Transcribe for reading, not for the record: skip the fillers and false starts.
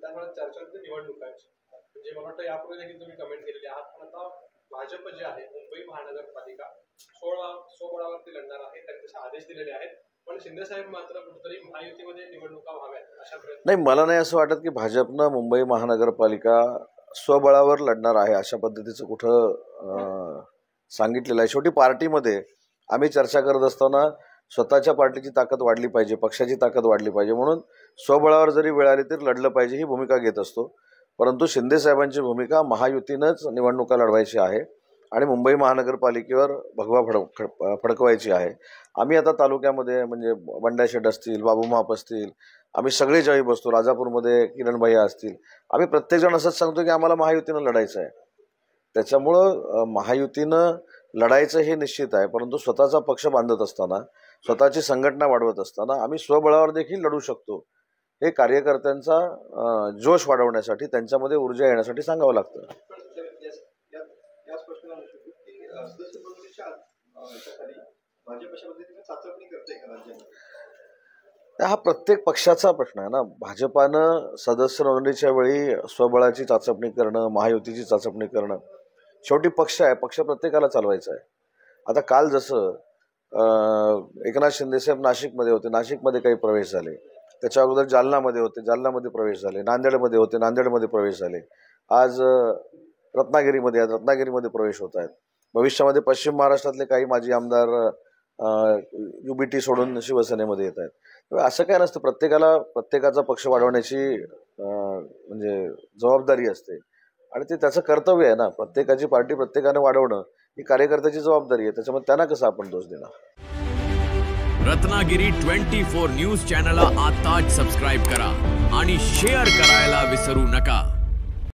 त्यामुळे चर्चा निवडणुकांची म्हणजे मला वाटतं यापूर्वी देखील तुम्ही कमेंट केलेली आहात, पण आता भाजप जे आहे मुंबई महानगरपालिका स्वबळावरती लढणार आहे, त्यांनी तसे आदेश दिलेले आहेत. पण शिंदे साहेब मात्र कुठेतरी महायुतीमध्ये निवडणुका व्हाव्यात अशा प्रयत्न. नाही, मला नाही असं वाटत की भाजपनं मुंबई महानगरपालिका स्वबळावर लढणार आहे अशा पद्धतीचं कुठं सांगितलेलं आहे. शेवटी पार्टीमध्ये आम्ही चर्चा करत असताना स्वतःच्या पार्टीची ताकद वाढली पाहिजे, पक्षाची ताकद वाढली पाहिजे, म्हणून स्वबळावर जरी वेळ आली तरी लढलं पाहिजे ही भूमिका घेत असतो. परंतु शिंदे साहेबांची भूमिका महायुतीनंच निवडणुका लढवायची आहे आणि मुंबई महानगरपालिकेवर भगवा फडकवायची आहे. आम्ही आता तालुक्यामध्ये म्हणजे बंड्याशेठ असतील, बाबू माप असतील, आम्ही सगळे ज्यावेळी बसतो, राजापूरमध्ये किरण भैया असतील, आम्ही प्रत्येकजण असंच सांगतो की आम्हाला महायुतीनं लढायचं आहे. त्याच्यामुळं महायुतीनं लढायचं हे निश्चित आहे. परंतु स्वतःचा पक्ष बांधत असताना, स्वतःची संघटना वाढवत असताना आम्ही स्वबळावर देखील लढू शकतो हे कार्यकर्त्यांचा जोश वाढवण्यासाठी, त्यांच्यामध्ये ऊर्जा येण्यासाठी सांगावं लागतं. हा प्रत्येक पक्षाचा प्रश्न आहे ना. भाजपानं सदस्य नोंदणीच्या वेळी स्वबळाची चाचपणी करणं, महायुतीची चाचपणी करणं, शेवटी पक्ष आहे, पक्ष प्रत्येकाला चालवायचा आहे. आता काल जसं एकनाथ शिंदेसाहेब नाशिकमध्ये होते, नाशिकमध्ये काही प्रवेश झाले, त्याच्या अगोदर जालनामध्ये होते, जालनामध्ये प्रवेश झाले, नांदेडमध्ये होते, नांदेडमध्ये प्रवेश झाले, आज रत्नागिरीमध्ये आहेत, रत्नागिरीमध्ये प्रवेश होत आहेत. भविष्यामध्ये पश्चिम महाराष्ट्रातले काही माजी आमदार UBT सोडून शिवसेनेमध्ये येत आहेत. असं काय नसतं, प्रत्येकाला प्रत्येकाचा पक्ष वाढवण्याची म्हणजे जबाबदारी असते आणि ते त्याचं कर्तव्य आहे ना. प्रत्येकाची पार्टी प्रत्येकाने वाढवणं ही कार्यकर्त्याची जबाबदारी आहे. त्याच्यामुळे त्यांना कसं आपण दोष देणार. रत्नागिरी 24 न्यूज चॅनलला आताच सबस्क्राइब करा आणि शेअर करायला विसरू नका.